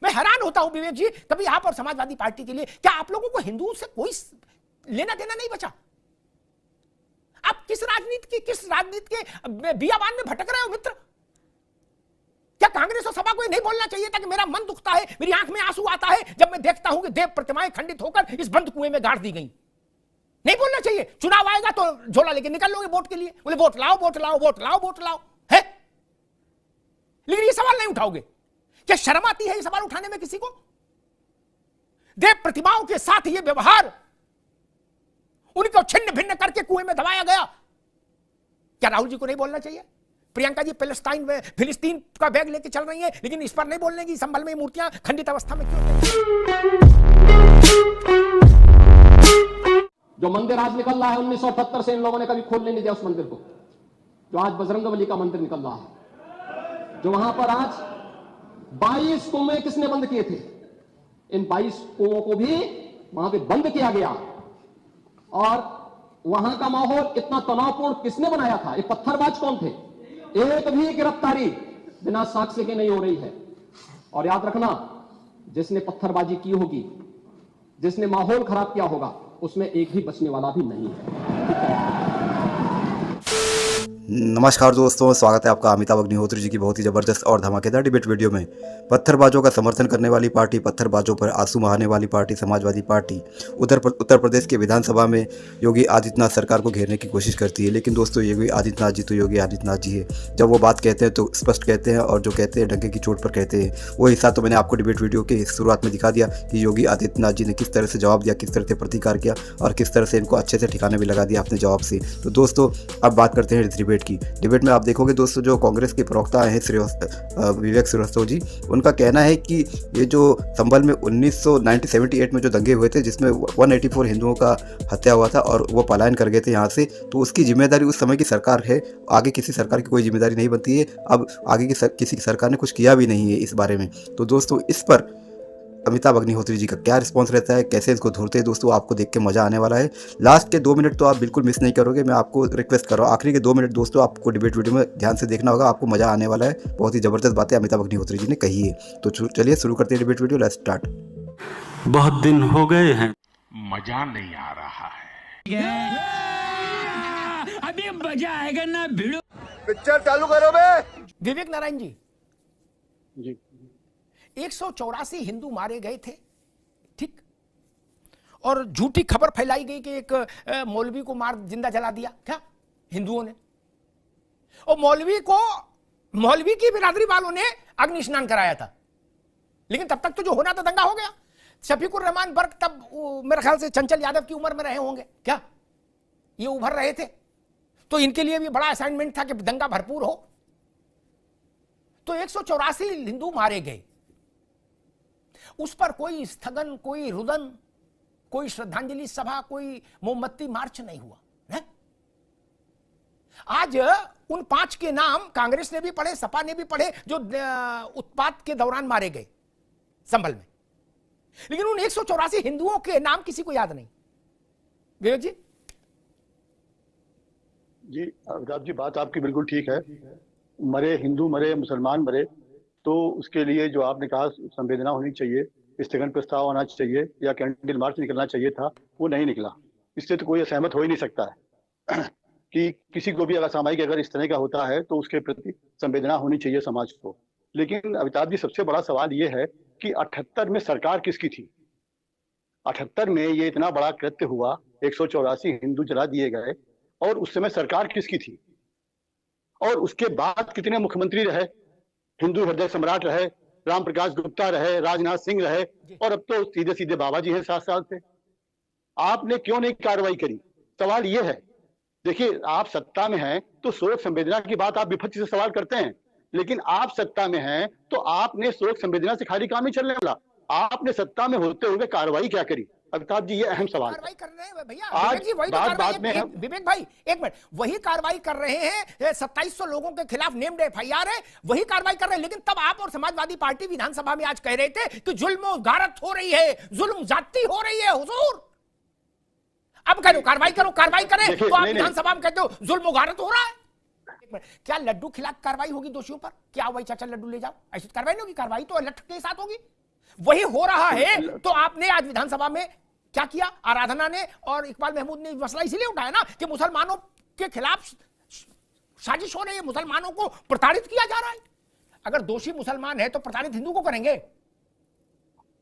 मैं हैरान होता हूं विवेक जी, कभी आप और समाजवादी पार्टी के लिए क्या आप लोगों को हिंदुओं से कोई लेना देना नहीं बचा? आप किस राजनीति के बियाबान में भटक रहे हो मित्र? क्या कांग्रेस और सपा को नहीं बोलना चाहिए था कि मेरा मन दुखता है, मेरी आंख में आंसू आता है जब मैं देखता हूं कि देव प्रतिमाएं खंडित होकर इस बंद कुएं में गाड़ दी गई? नहीं बोलना चाहिए? चुनाव आएगा तो झोला लेके निकल लोगे वोट के लिए, बोले वोट लाओ वोट लाओ वोट लाओ वोट लाओ, है? लेकिन ये सवाल नहीं उठाओगे? क्या शर्म आती है ये सवाल उठाने में किसी को? देव प्रतिमाओं के साथ ये व्यवहार, उनको छिन्न भिन्न करके कुएं में दबाया गया, क्या राहुल जी को नहीं बोलना चाहिए? प्रियंका जी फिलिस्तीन का बैग लेके चल रही हैं, लेकिन इस पर नहीं बोलने की, संभल में मूर्तियां खंडित अवस्था में क्यों? जो मंदिर आज निकल रहा है 1978 से इन लोगों ने कभी खोलने नहीं दिया उस मंदिर को, जो आज बजरंगबली का मंदिर निकल रहा है, जो वहां पर आज 22 कुएं किसने बंद किए थे? इन 22 कुओं को भी वहां पे बंद किया गया। और वहां का माहौल इतना तनावपूर्ण किसने बनाया था? ये पत्थरबाज कौन थे? एक भी गिरफ्तारी बिना साक्ष्य के नहीं हो रही है। और याद रखना, जिसने पत्थरबाजी की होगी, जिसने माहौल खराब किया होगा, उसमें एक भी बचने वाला भी नहीं है। नमस्कार दोस्तों, स्वागत है आपका अमिताभ अग्निहोत्री जी की बहुत ही ज़बरदस्त और धमाकेदार डिबेट वीडियो में। पत्थरबाजों का समर्थन करने वाली पार्टी, पत्थरबाजों पर आंसू बहाने वाली पार्टी समाजवादी पार्टी उत्तर प्रदेश के विधानसभा में योगी आदित्यनाथ सरकार को घेरने की कोशिश करती है। लेकिन दोस्तों, योगी आदित्यनाथ जी तो योगी आदित्यनाथ जी है। जब वो बात कहते हैं तो स्पष्ट कहते हैं, और जो कहते हैं डंके की चोट पर कहते हैं। वो हिस्सा तो मैंने आपको डिबेट वीडियो के शुरुआत में दिखा दिया कि योगी आदित्यनाथ जी ने किस तरह से जवाब दिया, किस तरह से प्रतिकार किया और किस तरह से इनको अच्छे से ठिकाने भी लगा दिया अपने जवाब से। तो दोस्तों, अब बात करते हैं डिबेट की। डिबेट में आप देखोगे दोस्तों, जो कांग्रेस के प्रवक्ता हैं विवेक श्रीवास्तव जी, उनका कहना है कि ये जो संभल में 1978 में जो दंगे हुए थे, जिसमें 184 हिंदुओं का हत्या हुआ था और वो पलायन कर गए थे यहाँ से, तो उसकी जिम्मेदारी उस समय की सरकार है। आगे किसी सरकार की कोई जिम्मेदारी नहीं बनती है। अब आगे की किसी सरकार ने कुछ किया भी नहीं है इस बारे में। तो दोस्तों, इस पर अमिताभ अग्निहोत्री जी का क्या रिस्पॉन्स रहता है, कैसे इसको धुरते हैं दोस्तों, आपको देख के मज़ा आने वाला है। लास्ट के 2 मिनट तो आप बिल्कुल मिस नहीं करोगे, मैं आपको रिक्वेस्ट कर रहा हूँ। आखिरी के 2 मिनट दोस्तों आपको डिबेट वीडियो में ध्यान से देखना होगा, आपको मज़ा आने वाला है। बहुत ही ज़बरदस्त बातें अमिताभ अग्निहोत्री जी ने कही है। तो चलिए शुरू करते हैं डिबेट वीडियो, लेट्स स्टार्ट। बहुत दिन हो गए हैं, मजा नहीं आ रहा है। अभी मजा आएगा ना भिड़ो। पिक्चर चालू करो बे। विवेक नारायण जी, 184 हिंदू मारे गए थे, ठीक? और झूठी खबर फैलाई गई कि एक मौलवी को मार जिंदा जला दिया, क्या हिंदुओं ने? और मौलवी की बिरादरी वालों ने अग्नि स्नान कराया था। लेकिन तब तक तो जो होना था दंगा हो गया। शफीकुर रहमान बर्क तब मेरे ख्याल से चंचल यादव की उम्र में रहे होंगे, क्या ये उभर रहे थे? तो इनके लिए भी बड़ा असाइनमेंट था कि दंगा भरपूर हो। तो 184 हिंदू मारे गए, उस पर कोई स्थगन, कोई रुदन, कोई श्रद्धांजलि सभा, कोई मोमबत्ती मार्च नहीं हुआ है? आज उन 5 के नाम कांग्रेस ने भी पढ़े, सपा ने भी पढ़े, जो उत्पात के दौरान मारे गए संभल में। लेकिन उन 184 हिंदुओं के नाम किसी को याद नहीं। विवेक जी? जी अमिताभ जी, बात आपकी बिल्कुल ठीक है। मरे हिंदू मरे, मुसलमान मरे, तो उसके लिए जो आपने कहा संवेदना होनी चाहिए, स्थगन प्रस्ताव आना चाहिए या कैंडल मार्च निकलना चाहिए था, वो नहीं निकला। इससे तो कोई असहमत हो ही नहीं सकता है कि किसी को भी अगर सामाजिक अगर इस तरह का होता है तो उसके प्रति संवेदना होनी चाहिए समाज को। लेकिन अमिताभ जी, सबसे बड़ा सवाल ये है कि 78 में सरकार किसकी थी? 78 में ये इतना बड़ा कृत्य हुआ, 184 हिंदू जला दिए गए, और उस समय सरकार किसकी थी? और उसके बाद कितने मुख्यमंत्री रहे? हिंदू हृदय सम्राट रहे, राम प्रकाश गुप्ता रहे, राजनाथ सिंह रहे, और अब तो सीधे सीधे बाबा जी हैं 7 साल से। आपने क्यों नहीं कार्रवाई करी? सवाल ये है। देखिए, आप सत्ता में हैं तो शोक संवेदना की बात आप विपक्ष से सवाल करते हैं, लेकिन आप सत्ता में हैं तो आपने शोक संवेदना से खाली काम नहीं चलने वाला। आपने सत्ता में होते हुए कार्रवाई क्या करी? अमिताभ जी, ये अहम सवाल कार्रवाई कर रहे हैं भैया। आज विवेक जी, वही बात तो बात में है। विवेक भाई एक मिनट, वही कार्रवाई कर रहे हैं। 2700 लोगों के खिलाफ नेम्ड एफआईआर है, वही कार्रवाई कर रहे हैं। लेकिन तब आप और समाजवादी पार्टी विधानसभा में आज कह रहे थे कि जुल्म गारत हो रही है, जुल्म जाती हो रही है हुजूर। अब कह दो कार्रवाई करो, कार्रवाई करें, तो आप विधानसभा में कहते हो जुल्म गारत हो रहा है। क्या लड्डू खिला कार्रवाई होगी दोषियों पर? क्या वही चाचा लड्डू ले जाओ, ऐसी कार्रवाई नहीं होगी? कार्रवाई तो लठ के साथ होगी। वही हो रहा है। तो आपने आज विधानसभा में क्या किया? आराधना ने और इकबाल महमूद ने मसला इसीलिए उठाया ना कि मुसलमानों के खिलाफ साजिश हो रही है, मुसलमानों को प्रताड़ित किया जा रहा है। अगर दोषी मुसलमान है तो प्रताड़ित हिंदू को करेंगे।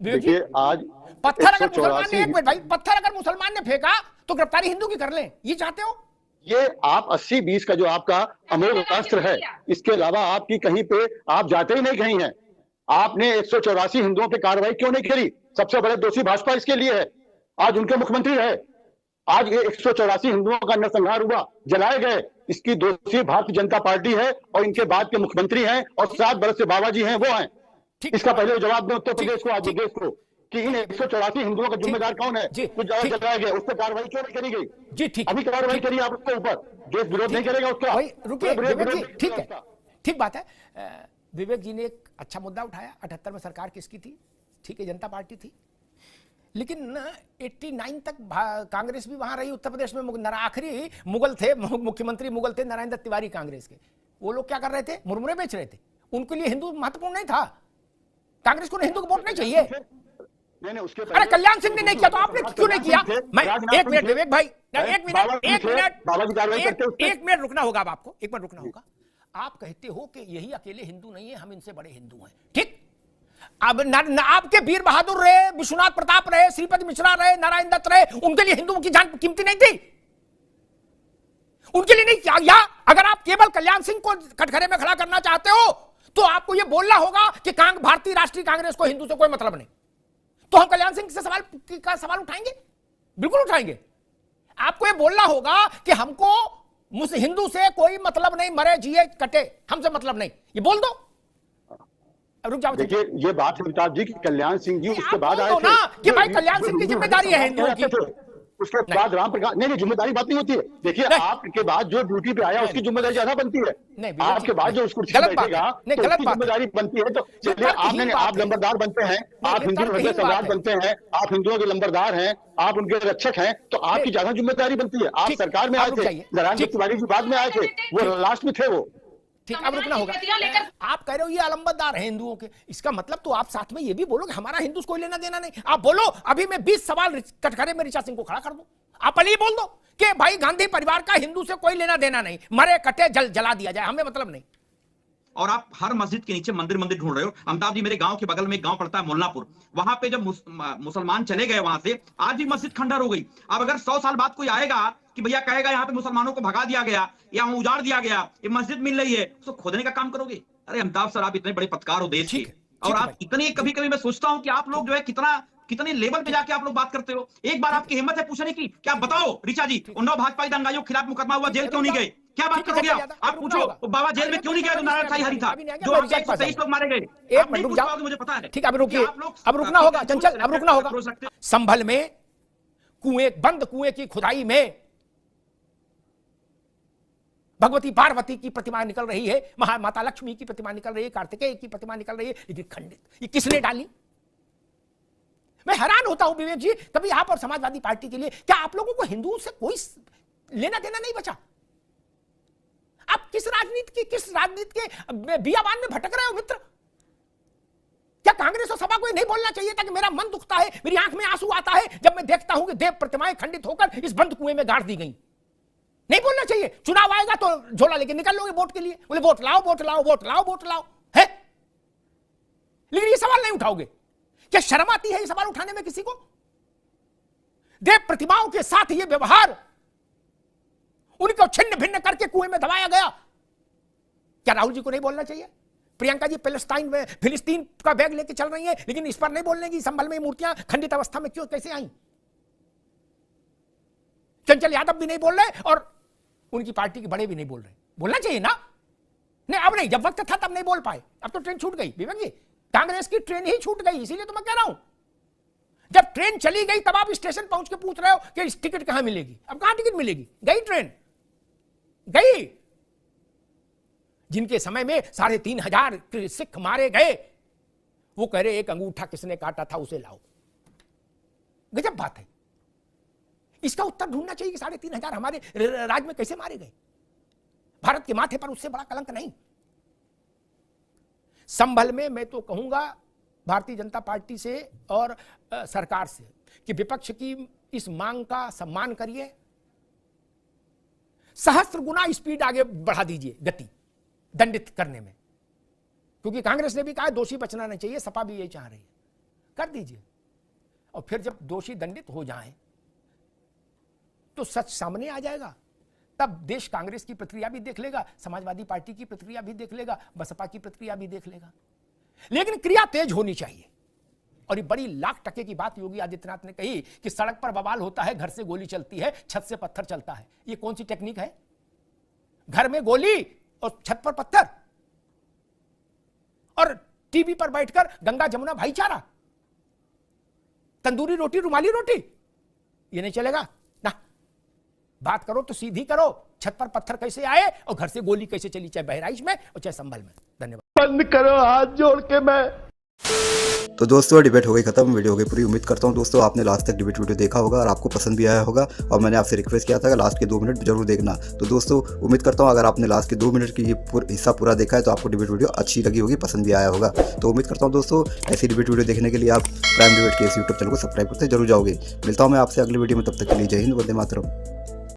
देखिए आज पत्थर अगर मुसलमान ने, एक मिनट भाई, पत्थर अगर मुसलमान ने फेंका तो गिरफ्तारी हिंदू की कर लें, ये चाहते हो? ये आप 80-20 का जो आपका अमोघ अस्त्र है, इसके अलावा आपकी कहीं पे आप जाते ही नहीं कहीं हैं। आपने 184 हिंदुओं पे कार्रवाई क्यों नहीं करी? सबसे बड़े दोषी भाजपा इसके लिए है, आज उनके मुख्यमंत्री रहे। आज ये 184 हिंदुओं का नरसंहार हुआ, जलाए गए, इसकी दोषी भारतीय जनता पार्टी है और इनके बाद के मुख्यमंत्री हैं और 7 बरस से बाबा जी हैं, वो हैं। इसका पहले जवाब दें उत्तर प्रदेश को, आज देश को, कि इन 184 हिंदुओं का जिम्मेदार कौन है? कुछ जगह जलाया गया, उस पर कार्रवाई क्यों नहीं करी गई? जी ठीक, अभी कार्रवाई करिए आप उसके ऊपर, देश विरोध नहीं करेगा उसका। रुकिए विवेक जी, ठीक है, ठीक बात है। विवेक जी ने एक अच्छा मुद्दा उठाया। 78 में सरकार किसकी थी? ठीक है, जनता पार्टी थी। लेकिन 89 तक कांग्रेस भी वहां रही उत्तर प्रदेश में। आखिरी मुगल थे, मुख्यमंत्री मुगल थे नारायण दत्त तिवारी कांग्रेस के। वो लोग क्या कर रहे थे? मुरमुरे बेच रहे थे। उनके लिए हिंदू महत्वपूर्ण नहीं था। कांग्रेस को हिंदू को वोट नहीं चाहिए। अरे कल्याण सिंह ने नहीं किया तो आपने क्यों नहीं किया? मैं एक मिनट विवेक भाई, एक मिनट रुकना होगा अब आपको, एक मिनट रुकना होगा। आप कहते हो कि यही अकेले हिंदू नहीं है, हम इनसे बड़े हिंदू हैं, ठीक? अब आपके वीर बहादुर रहे, विश्वनाथ प्रताप रहे, श्रीपति मिश्रा रहे, नारायण दत्त रहे, उनके लिए हिंदुओं की जान कीमती नहीं थी? उनके लिए नहीं किया? या अगर आप केवल कल्याण सिंह को कटघरे में खड़ा करना चाहते हो तो आपको यह बोलना होगा कि भारतीय राष्ट्रीय कांग्रेस को हिंदू से कोई मतलब नहीं। तो हम कल्याण सिंह से सवाल उठाएंगे? बिल्कुल उठाएंगे। आपको यह बोलना होगा कि हमको हिंदू से कोई मतलब नहीं, मरे जिए कटे, हमसे मतलब नहीं, ये बोल दो। रुक जाओ। देखिए ये बात है अमिताभ जी की कल्याण सिंह जी उसके बाद आए थे ना कि भाई कल्याण सिंह की जिम्मेदारी है हिंदुओं की। उसके बाद राम प्रकाश नहीं, जिम्मेदारी बात नहीं होती है। देखिए आपके बाद जो ड्यूटी पे आया उसकी जिम्मेदारी ज्यादा बनती है। आपके बाद जो उस कुर्सी पे बैठेगा तो उसकी जिम्मेदारी बनती है। तो चलिए आप नंबरदार बनते हैं, आप हिंदू हृदय सम्राट बनते हैं, आप हिंदुओं के नंबरदार हैं, आप उनके रक्षक हैं, तो आपकी ज्यादा जिम्मेदारी बनती है। आप सरकार में आए थे, नारायण दत्त तिवारी जी बाद में आए थे, वो लास्ट में थे वो। ठीक, अब रुकना होगा। आप कह रहे हो ये अलंबरदार हैं हिंदुओं के, इसका मतलब तो आप साथ में ये भी बोलो कि हमारा हिंदू को कोई लेना देना नहीं। आप बोलो अभी मैं 20 सवाल कटघरे में ऋचा सिंह को खड़ा कर दूं, आप पहले ही बोल दो कि भाई गांधी परिवार का हिंदू से कोई लेना देना नहीं, मरे कटे जला दिया जाए, हमें मतलब नहीं। और आप हर मस्जिद के नीचे मंदिर ढूंढ रहे हो। अमिताभ जी, मेरे गांव के बगल में एक गांव पड़ता है मुल्लापुर, वहां पे जब मुसलमान चले गए वहां से, आज भी मस्जिद खंडर हो गई। अब अगर 100 साल बाद कोई आएगा कि भैया कहेगा यहाँ पे मुसलमानों को भगा दिया गया या उजाड़ दिया गया, ये मस्जिद मिल रही है, उसको खोदने का काम करोगे? अरे अमिताभ सर, आप इतने बड़े पत्रकार हो देश के, और आप इतने, कभी कभी मैं सोचता हूँ कि आप लोग जो है कितने लेवल पे जाके आप लोग बात करते हो। एक बार आपकी हिम्मत है पूछने की कि आप बताओ ऋचा जी, उन्नाव भाजपा दंगाइयों के खिलाफ मुकदमा हुआ, जेल क्यों नहीं गए? क्या बात करोगे आप पूछो, बाबा जेल में क्यों नहीं गया? तो नारायण साई हरी था, जो 123 लोग मारे गए। एक मिनट रुक जाओ, मुझे पता है। ठीक, अब रुकिए, अब रुकना होगा चंचल, अब रुकना होगा। संभल में बंद कुएं की खुदाई में भगवती पार्वती की प्रतिमा निकल रही है, माता लक्ष्मी की प्रतिमा निकल रही है, कार्तिकेय की प्रतिमा निकल रही है, लेकिन खंडित, ये किसने डाली? मैं हैरान होता हूं विवेक जी, कभी आप और समाजवादी पार्टी के लिए क्या आप लोगों को हिंदुओं से कोई लेना देना नहीं बचा? आप किस राजनीति के बियाबान में भटक रहे हो मित्र? क्या कांग्रेस और सभा को नहीं बोलना चाहिए था कि मेरा मन दुखता है, मेरी आंख में आंसू आता है जब मैं देखता हूं कि देव प्रतिमाएं खंडित होकर इस बंद कुएं में गाड़ दी गई? नहीं बोलना चाहिए? चुनाव आएगा तो झोला लेके निकल लोगे वोट के लिए, बोले वोट लाओ वोट लाओ वोट लाओ वोट लाओ, है? लेकिन ये सवाल नहीं उठाओगे? क्या शर्म आती है ये सवाल उठाने में किसी को? देव प्रतिमाओं के साथ ये व्यवहार, उनको छिन्न भिन्न करके कुएं में दबाया गया, क्या राहुल जी को नहीं बोलना चाहिए? प्रियंका जी फिलिस्तीन का बैग लेके चल रही है, लेकिन इस पर नहीं बोलने की, संभल में मूर्तियां खंडित अवस्था में क्यों कैसे आई? चंचल यादव भी नहीं बोल रहे और उनकी पार्टी के बड़े भी नहीं बोल रहे। बोलना चाहिए ना? नहीं, अब नहीं, जब वक्त था तब नहीं बोल पाए, अब तो ट्रेन छूट गई विवेक जी, कांग्रेस की ट्रेन ही छूट गई। इसीलिए तो मैं कह रहा हूं, जब ट्रेन चली गई तब आप स्टेशन पहुंच के पूछ रहे हो कि इस टिकट कहां मिलेगी? अब कहां टिकट मिलेगी? गई ट्रेन, गई। जिनके समय में 3,500 सिख मारे गए, वो कह रहे एक अंगूठा किसने काटा था उसे लाओ। गजब बात है। इसका उत्तर ढूंढना चाहिए कि 3,500 हमारे राज्य में कैसे मारे गए? भारत के माथे पर उससे बड़ा कलंक नहीं। संभल में मैं तो कहूंगा भारतीय जनता पार्टी से और सरकार से कि विपक्ष की इस मांग का सम्मान करिए, सहस्त्र गुना स्पीड आगे बढ़ा दीजिए, गति दंडित करने में, क्योंकि कांग्रेस ने भी कहा दोषी बचना नहीं चाहिए, सपा भी यही चाह रही है, कर दीजिए। और फिर जब दोषी दंडित हो जाएं तो सच सामने आ जाएगा, तब देश कांग्रेस की प्रतिक्रिया भी देख लेगा, समाजवादी पार्टी की प्रतिक्रिया भी देख लेगा, बसपा की प्रतिक्रिया भी देख लेगा। लेकिन क्रिया तेज होनी चाहिए। और ये बड़ी लाख टके की बात योगी आदित्यनाथ ने कही कि सड़क पर बवाल होता है, घर से गोली चलती है, छत से पत्थर चलता है। ये कौन सी टेक्निक है? घर में गोली और छत पर पत्थर, और टीवी पर बैठकर गंगा जमुना भाईचारा, तंदूरी रोटी रुमाली रोटी, ये नहीं चलेगा ना। बात करो तो सीधी करो, छत पर पत्थर कैसे आए और घर से गोली कैसे चली, चाहे बहराइच में और चाहे संभल में। धन्यवाद। बंद करो हाथ जोड़ के। मैं तो दोस्तों डिबेट हो गई खत्म, वीडियो हो गई पूरी। उम्मीद करता हूँ दोस्तों आपने लास्ट तक डिबेट वीडियो देखा होगा और आपको पसंद भी आया होगा। और मैंने आपसे रिक्वेस्ट किया था कि लास्ट के 2 मिनट जरूर देखना। तो दोस्तों उम्मीद करता हूँ अगर आपने लास्ट के 2 मिनट की ये हिस्सा पूरा देखा है तो आपको डिबेट वीडियो अच्छी लगी होगी, पसंद भी आया होगा। तो उम्मीद करता हूँ दोस्तों ऐसी डिबेट वीडियो देखने के लिए आप प्राइम डिबेट के इस यूट्यूब चैनल को सब्सक्राइब करते जरूर जाओगे। मिलता हूँ मैं आपसे अगली वीडियो में, तब तक के लिए जय हिंद, वंदे मातरम।